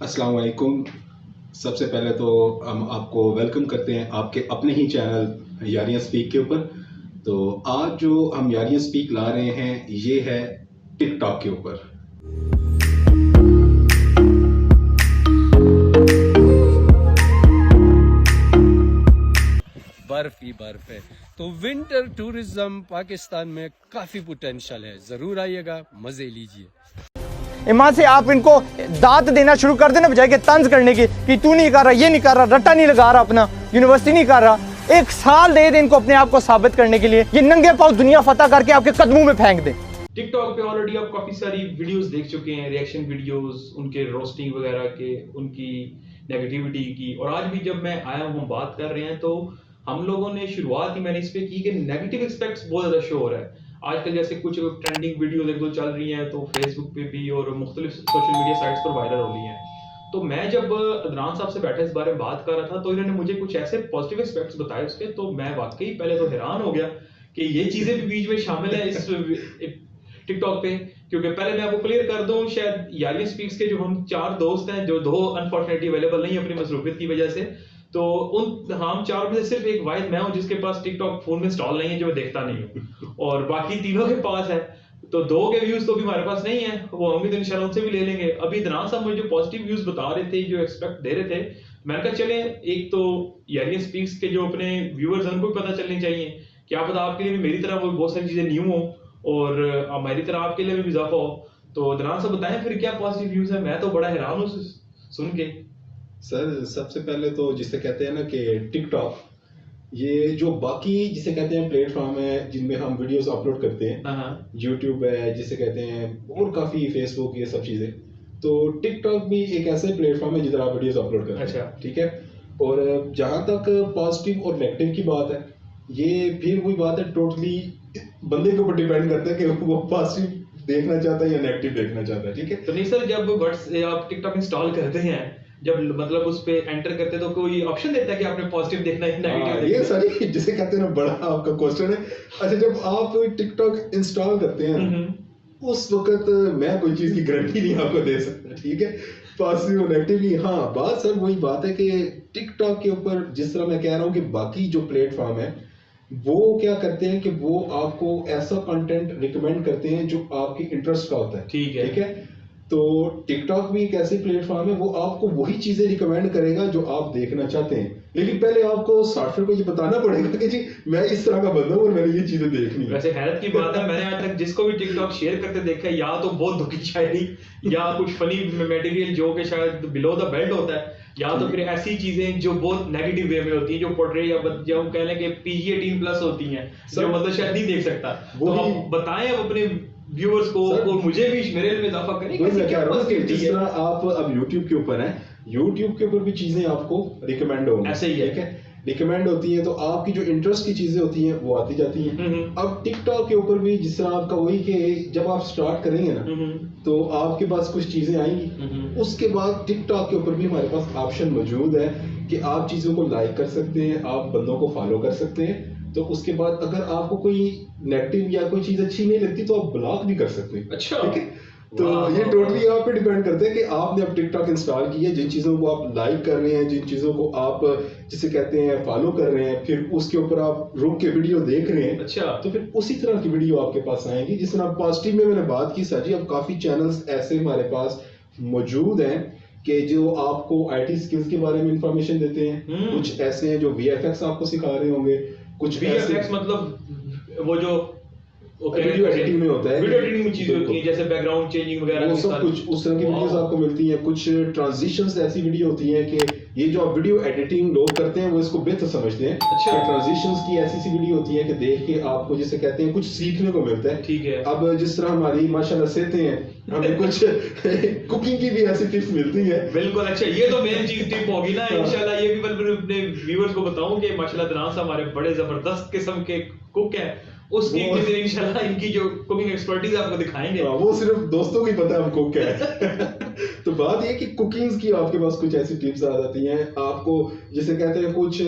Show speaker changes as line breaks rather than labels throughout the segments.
अस्सलाम वालेकुम। सबसे पहले तो हम आपको वेलकम करते हैं आपके अपने ही चैनल यारियां स्पीक के ऊपर। तो आज जो हम यारियां स्पीक ला रहे हैं ये है टिकटॉक के ऊपर।
बर्फ ही बर्फ है। तो विंटर टूरिज्म पाकिस्तान में काफी पोटेंशियल है, जरूर आइएगा, मजे लीजिए।
ईमान से आप इनको दाद देना शुरू कर देना बजाय के तंज करने की कि तू नहीं कर रहा, ये नहीं कर रहा, रट्टा नहीं लगा रहा, अपना यूनिवर्सिटी नहीं कर रहा। एक साल दे इनको अपने आप को साबित करने के लिए, ये नंगे पांव दुनिया फतह करके आपके कदमों में फेंक दे।
टिकटॉक पे ऑलरेडी आप काफी सारी वीडियोस देख चुके हैं, रिएक्शन वीडियोस, उनके रोस्टिंग वगैरह के, उनकी नेगेटिविटी की। और आज भी जब मैं आया हूँ बात कर रहे हैं तो हम लोगों ने शुरुआत ही मैंने इस पे की कि नेगेटिव एस्पेक्ट्स बहुत ज्यादा शो हो रहा है आजकल। जैसे कुछ ट्रेंडिंग वीडियो एक दो चल रही हैं तो फेसबुक पे भी और मुख्तलिफ सोशल मीडिया साइट्स पर वायरल हो रही हैं। तो मैं जब अदनान साहब से बैठे इस बारे में बात कर रहा था तो इन्होंने मुझे कुछ ऐसे पॉजिटिव एस्पेक्ट्स बताए उसके, तो मैं वाकई पहले तो हैरान हो गया कि ये चीजें भी बीच में शामिल है इस टिकटॉक पे। क्योंकि पहले मैं आपको क्लियर कर दूं, शायद यारियां स्पीक्स के जो हम 4 दोस्त हैं, जो 2 अनफॉर्चुनेटली अवेलेबल नहीं अपनी मसरूफियत की वजह से, तो उन हम 4 में से सिर्फ एक वाहिद मैं हूं जिसके पास टिकटॉक फोन में इंस्टॉल नहीं है, जो मैं देखता नहीं हूं। और बाकी तीनों के पास है। तो 2 के व्यूज तो भी हमारे पास नहीं है, वो हम भी तो इंशाल्लाह उनसे भी ले लेंगे। अभी दनान साहब मुझे जो पॉजिटिव व्यूज बता रहे थे, जो एक्सपेक्ट दे रहे थे, मैंने कहा चले एक तो यारियां स्पीक्स के जो अपने व्यूअर्स हैं उनको भी पता चलनी चाहिए, क्या पता आपके लिए भी मेरी तरह वो बहुत सारी चीजें न्यू हो और मेरी तरह आपके लिए भी इजाफा हो। तो दनान साहब बताएं फिर क्या पॉजिटिव व्यूज है, मैं तो बड़ा हैरान हूं सुन के।
सर सबसे पहले तो जिसे कहते हैं ना कि टिकटॉक, ये जो बाकी जिसे कहते हैं प्लेटफॉर्म है जिनमें हम वीडियोस अपलोड करते हैं, यूट्यूब है जिसे कहते हैं, और काफी फेसबुक, ये सब चीजें, तो टिकटॉक भी एक ऐसे प्लेटफॉर्म है जिधर आप वीडियोस अपलोड करते हैं।
अच्छा।
ठीक है। और जहां तक पॉजिटिव और नेगेटिव की बात है, ये फिर वही बात है, टोटली बंदे के ऊपर डिपेंड करता है कि वो पॉजिटिव देखना चाहता है या नेगेटिव देखना चाहता है। ठीक है।
तो नहीं सर, जब आप टिकटॉक इंस्टॉल करते हैं, जब मतलब उस पे एंटर करते हैं तो कोई ऑप्शन देता है कि आपने पॉजिटिव देखना है नेगेटिव?
ये सारी जिसे कहते हैं ना, बड़ा आपका क्वेश्चन है। अच्छा, जब आप टिकटॉक इंस्टॉल करते हैं उस वक्त मैं कोई चीज की गारंटी नहीं आपको दे सकता। ठीक है। पॉजिटिव और नेगेटिव की, हाँ बात सर वही बात है कि टिकटॉक के ऊपर जिस तरह मैं कह रहा हूँ कि बाकी जो प्लेटफॉर्म है वो क्या करते हैं कि वो आपको ऐसा कंटेंट रिकमेंड करते हैं जो आपके इंटरेस्ट का होता है।
ठीक है।
ठीक है। तो टिकटॉक भी एक ऐसी प्लेटफॉर्म है, वो आपको वही चीजें रिकमेंड करेगा जो आप देखना चाहते हैं। लेकिन पहले आपको सॉफ्टवेयर को ये बताना पड़ेगा कि जी मैं इस तरह का बंदा हूं और मैंने ये चीजें देखनी है।
वैसे हैरत की बात है, मैंने आज तक जिसको भी टिकटॉक शेयर करते देखा है, या तो बहुत दुखी शायरी या कुछ फनी मटेरियल जो कि शायद बिलो द बेल्ट होता है, या तो फिर ऐसी चीजें जो बहुत नेगेटिव वे में होती है, जो पोर्ट्रे या जो हम कह लें कि PG-18+ होती हैं, जो मतलब शायद नहीं देख सकता। तो आप बताएं अब अपने व्यूअर्स को और मुझे भी मेरे में इजाफा करें।
मैं कह रहा हूं कि जिस तरह आप अब YouTube के ऊपर हैं, YouTube के ऊपर भी चीजें आपको रिकमेंड होंगी।
ऐसे ही है।
ठीक है। रिकमेंड होती है तो आपकी जो इंटरेस्ट की चीजें होती हैं वो आती जाती हैं। अब टिकटॉक के ऊपर भी जिस तरह आपका वही कि जब आप स्टार्ट करेंगे ना तो आपके पास कुछ चीजें आएंगी, उसके बाद टिकटॉक के ऊपर भी हमारे पास ऑप्शन मौजूद है कि आप चीजों को लाइक कर सकते हैं, आप बंदों को फॉलो कर सकते हैं। तो उसके बाद अगर आपको कोई नेगेटिव या कोई चीज अच्छी नहीं लगती तो आप ब्लॉक भी कर सकते हैं।
अच्छा।
ठीक है। तो ये टोटली आप पे डिपेंड करते हैं कि आपने अब टिकटॉक इंस्टॉल की है, जिन चीजों को आप लाइक कर रहे हैं, जिन चीजों को आप जिसे कहते हैं फॉलो कर रहे हैं, फिर उसके ऊपर आप रुक के वीडियो देख रहे हैं।
अच्छा।
तो फिर उसी तरह की वीडियो आपके पास आएंगी। जिस तरह पॉजिटिव में मैंने बात की सर जी, अब काफी चैनल्स ऐसे हमारे पास मौजूद हैं कि जो आपको IT स्किल्स के बारे में इंफॉर्मेशन देते हैं। कुछ ऐसे हैं जो VFX आपको सिखा रहे होंगे, कुछ
VFX मतलब वो जो
वीडियो एडिटिंग में होता है,
वीडियो एडिटिंग में चीजें होती हैं जैसे बैकग्राउंड चेंजिंग वगैरह,
वो सब कुछ उस तरह की वीडियोस आपको मिलती हैं। कुछ ट्रांजिशंस ऐसी वीडियो होती हैं कि ये जो आप वीडियो एडिटिंग लोग करते हैं वो इसको बेहतर समझते हैं।
अच्छा।
ट्रांजिशंस की ऐसी सी वीडियो होती है कि देख के आपको जिसे कहते हैं कुछ सीखने को मिलता है।
ठीक है।
अब जिस तरह हमारी माशाल्लाह सेहतें हैं, हमें कुछ कुकिंग की भी ऐसी टिप्स मिलती है।
बिल्कुल। अच्छा, ये तो मेन चीज टिप होगी ना। इंशाल्लाह ये भी मैं अपने व्यूअर्स को बताऊं कि माशाल्लाह दनान साहब हमारे बड़े जबरदस्त किस्म के कुक हैं। उसकी इंशाल्लाह इनकी जो कुकिंग एक्सपर्टीज आपको दिखाएंगे।
वो सिर्फ दोस्तों को ही पता है हमको क्या है। तो बात ये कि कुकिंग की आपके पास कुछ ऐसी टिप्स आ जाती हैं आपको, जिसे कहते हैं कुछ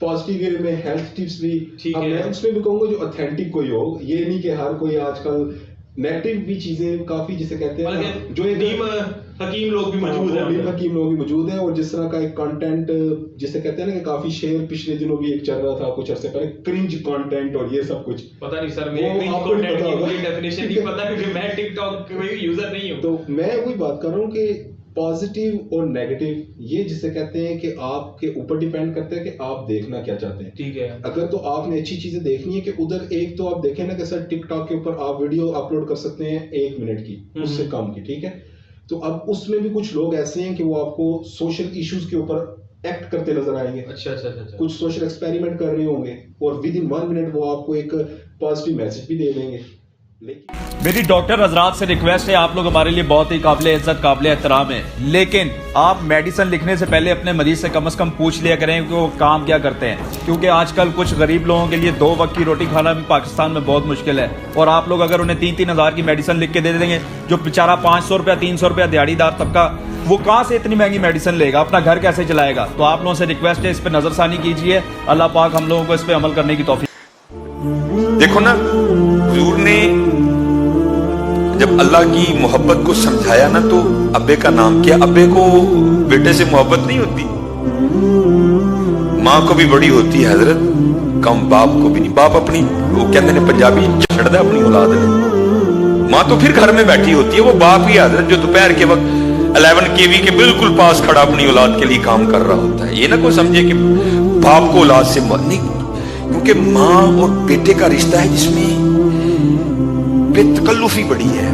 पॉजिटिव वे में हेल्थ टिप्स भी। अब मैं उसमें भी कहूंगा जो ऑथेंटिक कोई हो, ये नहीं कि हर कोई आजकल नेगेटिव भी चीजें काफी जिसे कहते हैं
जो नीम हकीम लोग भी मौजूद हैं,
हकीम लोग भी मौजूद हैं। और जिस तरह का एक कंटेंट जिसे कहते हैं ना कि काफी शेयर पिछले दिनों भी एक चल रहा था कुछ अर्से पहले, क्रिंज कंटेंट और ये सब कुछ।
पता नहीं सर, मेरे क्रिंज कंटेंट की मुझे डेफिनेशन नहीं पता क्योंकि मैं टिकटॉक कोई यूजर नहीं हूं।
तो मैं वही बात कर रहा हूं कि पॉजिटिव और नेगेटिव ये जिसे कहते हैं कि आपके ऊपर डिपेंड करता है कि आप देखना क्या चाहते हैं।
ठीक है,
अगर तो आपने अच्छी चीजें देखनी है कि उधर एक तो आप देखें ना कि सर टिकटॉक के ऊपर आप वीडियो अपलोड कर सकते हैं 1 मिनट की, उससे कम की, ठीक है। तो अब उसमें भी कुछ लोग ऐसे हैं कि वो आपको सोशल इश्यूज के ऊपर एक्ट करते नजर आएंगे।
अच्छा।
कुछ सोशल एक्सपेरिमेंट कर रहे होंगे और विद इन 1 मिनट वो आपको एक पॉजिटिव मैसेज भी दे देंगे।
मेरी डॉक्टर हजरात से रिक्वेस्ट है, आप लोग हमारे लिए बहुत ही काबिल इज्जत काबिल एहतराम है, लेकिन आप मेडिसिन लिखने से पहले अपने मरीज से कम पूछ लिया करें कि वो काम क्या करते हैं, क्योंकि आजकल कुछ गरीब लोगों के लिए 2 वक्त की रोटी खाना भी पाकिस्तान में बहुत मुश्किल है। और आप लोग अगर उन्हें 3-3 हज़ार की मेडिसिन लिख के दे देंगे, जो बेचारा 500 रुपया 300 रुपया दिहाड़ीदार तबका, वो कहाँ से इतनी महंगी मेडिसिन लेगा, अपना घर कैसे चलाएगा। तो आप लोगों से रिक्वेस्ट है, इस पर नजरसानी कीजिए। अल्लाह पाक हम लोगों को इस पर अमल करने की तौफीक।
देखो ना, हुजूर ने जब अल्लाह की मोहब्बत को समझाया ना, तो अब्बे का नाम किया। अब्बे को बेटे से मोहब्बत नहीं होती, माँ को भी बड़ी होती है हजरत, कम बाप को भी नहीं। बाप अपनी, वो कहते हैं पंजाबी, छड़ दे अपनी औलाद ने। माँ तो फिर घर में बैठी होती है, वो बाप ही हजरत जो दोपहर के वक्त 11 kV के बिल्कुल पास खड़ा अपनी औलाद के लिए काम कर रहा होता है। ये ना कोई समझे कि बाप को औलाद से नहीं, क्योंकि माँ और बेटे का रिश्ता है जिसमें बेतकल्लुफी बड़ी है।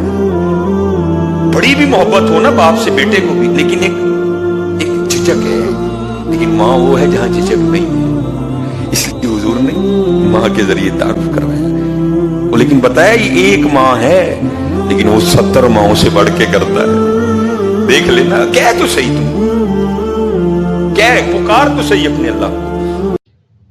बड़ी भी मोहब्बत हो ना बाप से बेटे को भी, लेकिन एक झिझक है। लेकिन माँ वो है जहां झिझक नहीं है। इसलिए हुजूर ने माँ के जरिए तारुफ करवाया। वो लेकिन बताया ये एक माँ है, लेकिन वो 70 माँओं से बढ़ के करता है। देख लेना, क्या तो सही, तुम क्या पुकार तो सही अपने अल्लाह को।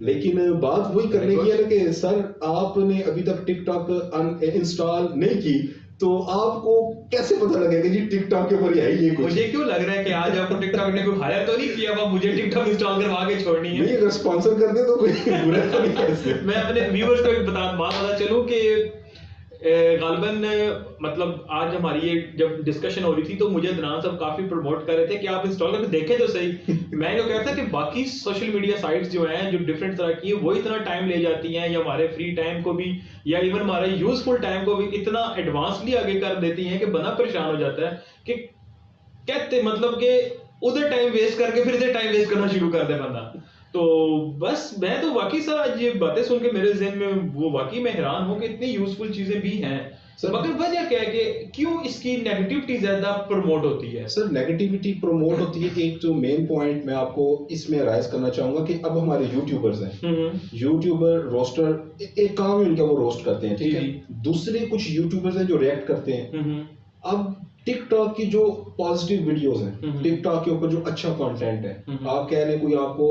लेकिन बात वही करने की है ना कि सर आपने अभी तक टिकटॉक इंस्टॉल नहीं की, तो आपको कैसे पता लगेगा जी टिकटॉक के ऊपर है ये कुछ।
मुझे क्यों लग रहा है कि आज आपको टिकटॉक ने कोई हायर तो नहीं किया, अब मुझे टिकटॉक इंस्टॉल करवा के छोड़नी है।
नहीं, अगर स्पॉन्सर कर दे तो कोई बुरा तो नहीं है।
मैं अपने व्यूअर्स को एक बात बता चलूं कि गालिबन मतलब आज हमारी ये जब डिस्कशन हो रही थी तो मुझे अदनान साहब काफी प्रमोट कर रहे थे कि आप इंस्टॉल करके देखें तो सही। मैं ये कहता था कि बाकी सोशल मीडिया साइट्स जो हैं जो डिफरेंट तरह की है वो इतना टाइम ले जाती हैं, या हमारे फ्री टाइम को भी या इवन हमारे यूजफुल टाइम को भी इतना एडवांसली आगे कर देती हैं कि बंदा परेशान हो जाता है कि कहते मतलब कि उधर टाइम वेस्ट करके फिर इधर टाइम वेस्ट करना शुरू कर दे बंदा। तो बस मैं तो वाकई सर आज ये बातें सुन के मेरे ज़हन में वो वाकई मैं हैरान हूँ कि इतनी यूजफुल चीजें भी हैं सर, मगर वजह क्या है कि क्यों इसकी नेगेटिविटी ज्यादा प्रमोट होती है।
सर नेगेटिविटी प्रमोट होती है, एक जो मेन पॉइंट मैं आपको इसमें राइज करना चाहूंगा कि अब हमारे यूट्यूबर्स हैं, यूट्यूबर रोस्टर एक काम है उनका, वो रोस्ट करते हैं, ठीक है। दूसरे कुछ यूट्यूबर्स हैं जो रिएक्ट करते हैं। अब टिकटॉक की जो पॉजिटिव वीडियोस हैं, टिकटॉक के ऊपर जो अच्छा कंटेंट है, आप कह रहे हैं कोई आपको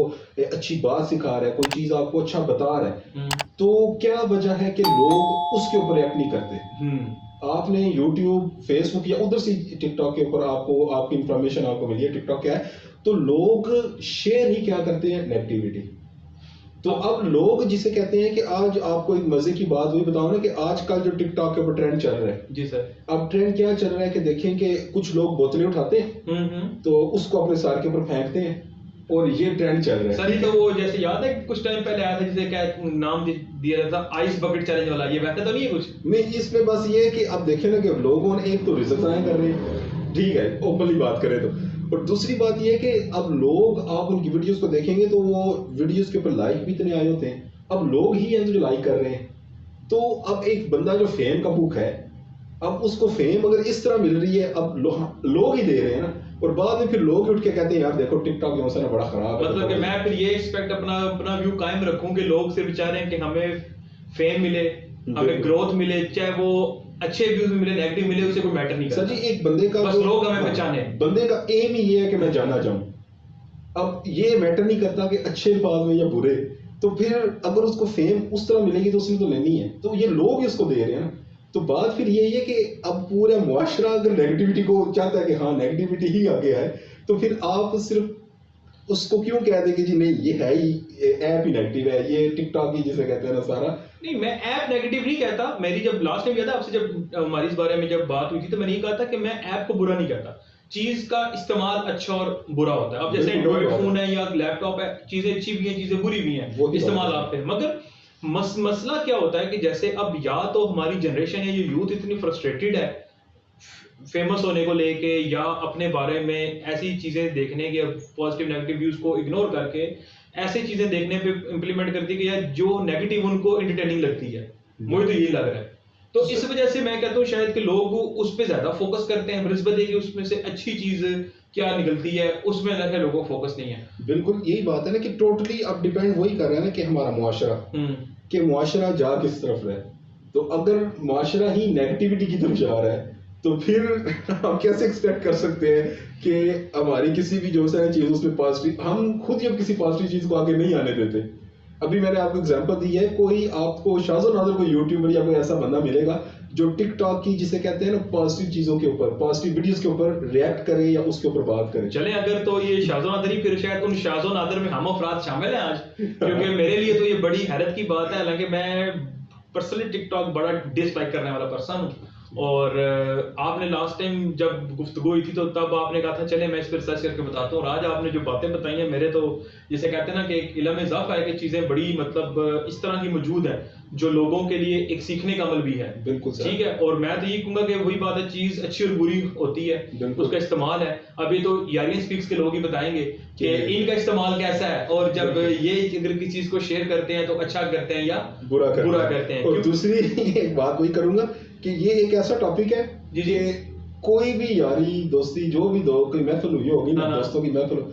अच्छी बात सिखा रहा है, कोई चीज आपको अच्छा बता रहा है, तो क्या वजह है कि लोग उसके ऊपर रिएक्ट नहीं करते। आपने यूट्यूब, फेसबुक या उधर से टिकटॉक के ऊपर आपको आपकी इंफॉर्मेशन आपको मिली है टिकटॉक क्या है, तो लोग शेयर ही क्या करते हैं, नेगेटिविटी। तो अब लोग जिसे कहते हैं कि आज आपको एक मजे की बात वही बताओ ना कि आजकल जो टिकटॉक के ऊपर ट्रेंड चल रहा है।
जी सर।
अब ट्रेंड क्या चल रहा है कि देखें कि कुछ लोग बोतलें उठाते हैं तो उसको अपने सर के ऊपर फेंकते हैं, और ये ट्रेंड चल रहा है।
सर ये तो वो जैसे याद है कुछ टाइम पहले आया था जिसे क्या नाम दिया था, आइस बकेट चैलेंज वाला, ये वैसा तो नहीं है कुछ?
नहीं, इसमें बस ये है कि अब देखें ना कि लोगों ने एक तो रिजल्ट कर रहे हैं, ठीक है, ओपनली बात करें तो, और दूसरी बात ये है कि अब लोग आप उनकी वीडियोस को देखेंगे तो वो वीडियोस के ऊपर लाइक भी इतने आए होते हैं, अब लोग ही हैं जो लाइक कर रहे हैं। तो अब एक बंदा जो फेम का भूख है, अब उसको फेम अगर इस तरह मिल रही है, अब लोग ही दे रहे हैं ना, और बाद में फिर लोग उठ के कहते हैं यार देखो टिकटॉक जो है बड़ा खराब है।
मतलब कि मैं फिर ये एक्सपेक्ट अपना व्यू कायम रखूं कि लोग सिर्फ चाह रहे हैं कि हमें फेम मिले, हमें ग्रोथ मिले, चाहे वो अच्छे व्यूज मिले नेगेटिव मिले, उसे कोई मैटर नहीं करता।
सर जी एक बंदे का
बस लोग हमें पहचाने,
बंदे का एम ही ये है कि मैं जानना चाहूं। अब ये मैटर नहीं करता कि अच्छे अल्फाज में या बुरे, तो फिर अगर उसको फेम उस तरह मिलेगी तो उसने तो लेनी है, तो ये लोग इसको दे रहे हैं ना। तो बात फिर यही है कि अब पूरा मुआशरा अगर नेगेटिविटी को चाहता है कि हाँ नेगेटिविटी ही आगे है, तो फिर आप सिर्फ उसको क्यों कह दें कि जी नहीं ये है ही ऐप ही नेगेटिव है, ये टिकटॉक ही जिसे कहते हैं ना सारा।
नहीं, मैं ऐप नेगेटिव नहीं कहता। मेरी जब लास्ट टाइम याद है आपसे जब हमारी इस बारे में जब बात हुई थी तो मैंने ये कहा था कि मैं ऐप को बुरा नहीं कहता, चीज का इस्तेमाल अच्छा और बुरा होता है। अब जैसे एंड्रॉइड फोन है या लैपटॉप है, चीजें अच्छी भी हैं, चीजें बुरी भी हैं इस्तेमाल आप पे। मगर मसला क्या होता है कि जैसे अब या तो हमारी जनरेशन है, ये यूथ इतनी फ्रस्ट्रेटेड है फेमस होने को लेके या अपने बारे में ऐसी चीजें देखने के, पॉजिटिव नेगेटिव व्यूज को इग्नोर करके ऐसी चीजें देखने पे इंप्लीमेंट करती है कि यार जो नेगेटिव उनको एंटरटेनिंग लगती है। मुझे तो यही लग रहा है। तो इस वजह से मैं कहता हूँ शायद कि लोग उस पर ज्यादा फोकस करते हैं, निस्बत है कि उसमें से अच्छी चीज क्या निकलती है उसमें लगे लोगों को फोकस नहीं है।
बिल्कुल यही बात है ना कि टोटली अब डिपेंड वही कर रहा है ना कि हमारा मुआशरा कि मुआशरा जा किस तरफ रहे। तो अगर मुआशरा ही नेगेटिविटी की तरफ जा रहा है तो फिर हम कैसे एक्सपेक्ट कर सकते हैं कि हमारी किसी भी जो सा चीज उसमें पॉजिटिव, हम खुद जब किसी पॉजिटिव चीज को आगे नहीं आने देते। अभी मैंने आपको एग्जांपल दी है, कोई आपको शाज़ो नाज़र कोई यूट्यूबर या कोई ऐसा बंदा मिलेगा जो टिकटॉक की जिसे कहते हैं ना पॉजिटिव चीजों के ऊपर, पॉजिटिव वीडियोस के ऊपर रिएक्ट करे या उसके ऊपर बात करे।
चले अगर तो ये शाज़ो नादर ही, फिर शायद उन शाज़ो नादर में हम अफराद शामिल हैं आज, क्योंकि मेरे लिए तो ये बड़ी हैरत की बात है। हालांकि मैं पर्सनली टिकटॉक बड़ा डिसलाइक करने वाला पर्सन हूँ, और आपने लास्ट टाइम जब गुफ्तगू हुई थी तो तब आपने कहा था चले मैं इस पर सर्च करके बताता हूँ। और आज आपने जो बातें बताई हैं मेरे तो जिसे कहते हैं ना कि एक इल्म में इजाफा है कि चीजें बड़ी मतलब इस तरह की मौजूद है जो लोगों के लिए एक सीखने का अमल भी है।
बिल्कुल
ठीक है। और मैं तो ये कहूंगा कि वही बात है, चीज अच्छी और बुरी होती है, उसका इस्तेमाल है। अभी तो यारियन स्पीक्स के लोग ही बताएंगे कि इनका इस्तेमाल कैसा है, और जब ये अगर किसी चीज को शेयर करते हैं तो अच्छा करते हैं या बुरा करते हैं।
और दूसरी एक बात वही करूंगा कि ये एक ऐसा टॉपिक है
जी
कोई भी यारी दोस्ती जो भी दो कोई महफिल हुई होगी ना, दोस्तों की महफिल,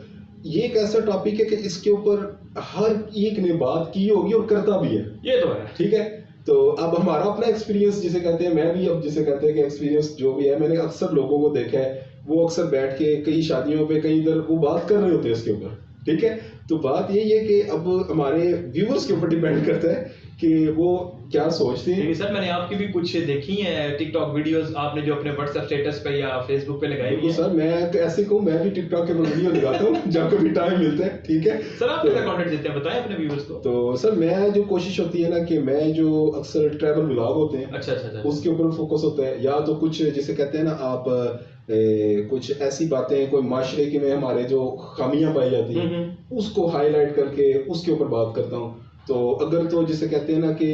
ये एक ऐसा टॉपिक है कि इसके ऊपर हर एक ने बात की होगी और करता भी है।
ये तो है।
ठीक है। तो अब हमारा अपना एक्सपीरियंस जिसे कहते हैं, मैं भी अब जिसे कहते हैं कि एक्सपीरियंस जो भी है, मैंने अक्सर लोगों को देखा है वो अक्सर बैठ के कई शादियों पे कई इधर वो बात कर रहे होते हैं इसके ऊपर। ठीक है। तो बात यही है कि अब हमारे व्यूअर्स के ऊपर डिपेंड करता है कि वो क्या सोचते हैं।
सर मैंने आपकी भी कुछ देखी है टिकटॉक वीडियोस, आपने जो अपने व्हाट्सएप स्टेटस पे या फेसबुक पे लगाई हुई है।
सर मैं ऐसे कहूँ, मैं भी टिकटॉक के वीडियो लगाता हूँ जब कभी टाइम मिलता है। ठीक है
सर, आप कैसा कंटेंट देते हैं बताएं अपने व्यूअर्स को।
तो सर मैं जो कोशिश होती है ना कि मैं जो अक्सर ट्रैवल व्लॉग होते हैं
अच्छा
उसके ऊपर फोकस होता है, या तो कुछ जिसे कहते हैं ना आप कुछ ऐसी बातें कोई माशरे की में हमारे जो खामियां पाई जाती हैं उसको हाईलाइट करके उसके ऊपर बात करता हूँ। तो अगर तो जिसे कहते हैं ना कि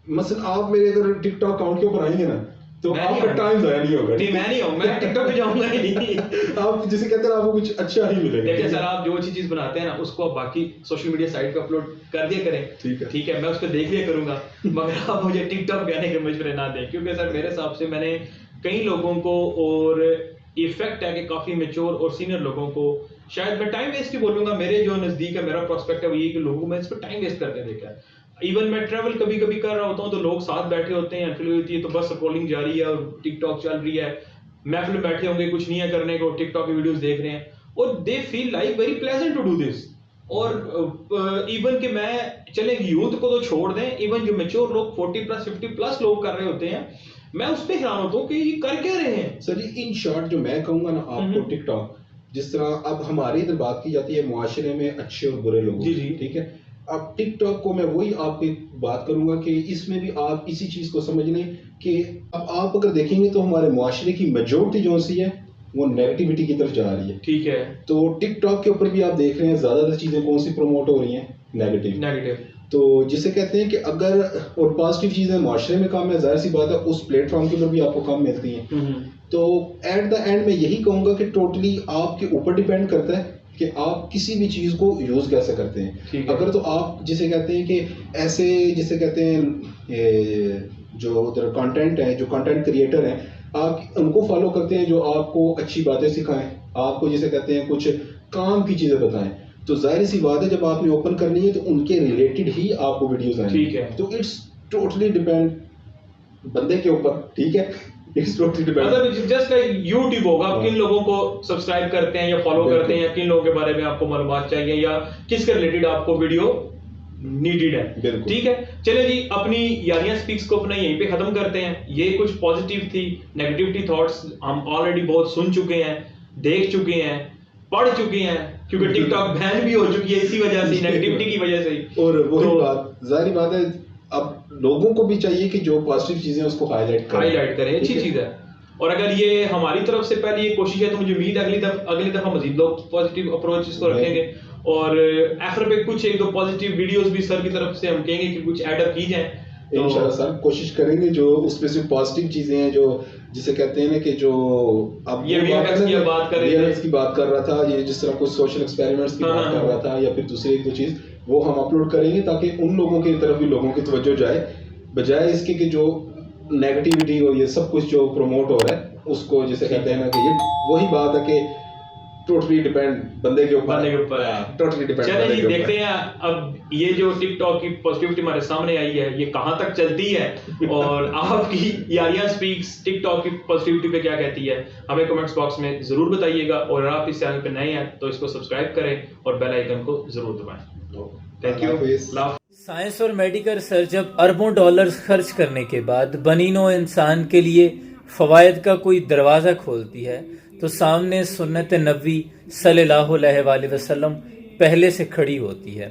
मसलन आप मेरे अगर टिकटॉक अकाउंट के ऊपर आएंगे ना तो आपका टाइम ज़ाया नहीं होगा।
नहीं मैं नहीं हूँ, मैं टिकटॉक पे जाऊंगा ही।
आप जिसे कहते हैं आपको कुछ अच्छा ही मिलेगा।
देखिए सर, आप जो अच्छी चीज बनाते हैं ना उसको आप बाकी सोशल मीडिया साइट पे अपलोड कर दिया करें। ठीक है मैं उस पर देख लिया करूंगा, मगर आप मुझे टिकटॉक पे आने के मशवरे ना दें, क्योंकि सर मेरे हिसाब से मैंने कई लोगों को, और इफेक्ट है कि काफी मेच्योर और सीनियर लोगों को, शायद मैं टाइम वेस्ट ही बोलूंगा, मेरे जो नजदीक है मेरा प्रोस्पेक्ट है वो ये कि लोगों को मैं इस पर टाइम वेस्ट करते देखा है। इवन मैं ट्रैवल कभी कभी कर रहा होता हूँ तो लोग साथ बैठे होते हैं, एंट्री होती है तो बस स्क्रॉलिंग जारी है और टिकटॉक चल रही है, महफिल में बैठे होंगे कुछ नहीं है करने को, टिकटॉक की वीडियोस देख रहे हैं, और they feel like very pleasant to do this. और इवन कि मैं चले यूथ को तो छोड़ दें, इवन जो मेच्योर लोग 40+ 50+ लोग कर रहे होते हैं, मैं उस पर हैरान होता हूँ कि ये कर क्या रहे हैं।
सर इन शॉर्ट जो मैं कहूंगा ना आपको, टिकटॉक जिस तरह अब हमारी इधर बात की जाती है मुआशरे में अच्छे और बुरे लोग, ठीक है, अब टिकटॉक को मैं वही आपकी बात करूंगा कि इसमें भी आप इसी चीज को समझ लें कि अब आप अगर देखेंगे तो हमारे मुआशरे की मेजॉरिटी जो सी है वो नेगेटिविटी की तरफ जा रही है।
ठीक है।
तो टिकटॉक के ऊपर भी आप देख रहे हैं ज्यादातर चीजें कौन सी प्रमोट हो रही हैं, नेगेटिव। तो जिसे कहते हैं कि अगर और पॉजिटिव चीजें मुआशरे में काम है, जाहिर सी बात है उस प्लेटफॉर्म के ऊपर भी आपको काम मिलती हैं। तो एट द एंड मैं यही कहूंगा कि टोटली आपके ऊपर डिपेंड करता है कि आप किसी भी चीज को यूज कैसे करते हैं। अगर तो आप जिसे कहते हैं कि ऐसे जिसे कहते हैं जो उधर कंटेंट है, जो कंटेंट क्रिएटर हैं, आप उनको फॉलो करते हैं जो आपको अच्छी बातें सिखाएं, आपको जिसे कहते हैं कुछ काम की चीजें बताएं, तो जाहिर सी बात है जब आपने ओपन करनी है तो उनके रिलेटेड ही आपको वीडियोस आएंगे।
ठीक है।
तो इट्स टोटली डिपेंड बंदे के ऊपर। ठीक है।
मतलब जस्ट लाइक यूट्यूब होगा, आप किन लोगों को सब्सक्राइब करते हैं या फॉलो करते हैं, या किन लोगों के बारे में आपको मालूमात चाहिए, या किसके रिलेटेड आपको वीडियो नीडेड है। ठीक है। चलिए जी, अपनी यारियां स्पीक्स को अपना यहीं पे खत्म करते हैं। ये कुछ पॉजिटिव थी, नेगेटिविटी थॉट्स हम ऑलरेडी बहुत सुन चुके हैं, देख चुके हैं, पढ़ चुके हैं, क्योंकि टिकटॉक बैन भी हो चुकी है इसी वजह से, नेगेटिविटी की वजह से।
और वही बात जाहिर बात है अब लोगों को भी चाहिए कि जो पॉजिटिव चीजें उसको हाईलाइट करें,
अच्छी चीज है। और अगर ये हमारी तरफ से पहले ये कोशिश है तो मुझे उम्मीद है अगली दफा मजीद लोग पॉजिटिव अप्रोच इसको रखेंगे और आखिर पे कुछ एक दो पॉजिटिव वीडियोस भी सर की तरफ से हम कहेंगे कि कुछ ऐड की जाए।
तो इंशाल्लाह सर कोशिश करेंगे जो उसमें से पॉजिटिव चीजें हैं जो जिसे कहते हैं ना कि जो अब
ये VFX की बात कर रहे थे,
की बात कर रहा था, ये जिस तरह कुछ सोशल एक्सपेरिमेंट्स की बात कर रहा था या फिर दूसरी एक दो चीज वो हम अपलोड करेंगे ताकि उन लोगों की तरफ भी लोगों की तवज्जो जाए, बजाय इसके कि जो नेगेटिविटी और ये सब कुछ जो प्रमोट हो रहा है उसको जिसे कहते हैं ना कि ये वही बात है कि टोटली डिपेंड बंदे के ऊपर है, टोटली डिपेंड।
चलिए जी देखते हैं अब ये जो टिकटॉक की पॉजिटिविटी हमारे सामने आई है ये कहां तक चलती है और आपकी यारियां स्पीक्स टिकटॉक की पॉजिटिविटी पे क्या कहती है, हमें कमेंट्स बॉक्स में जरूर बताइएगा और अगर आप इस चैनल पे नए हैं तो इसको सब्सक्राइब करें और बेल आइकन को जरूर दबाएं। Thank you.
साइंस और मेडिकल रिसर्च जब अरबों डॉलर्स खर्च करने के बाद बनीनो इंसान के लिए फवायद का कोई दरवाज़ा खोलती है तो सामने सुन्नत नबी सल्लल्लाहु अलैहि वसल्लम पहले से खड़ी होती है।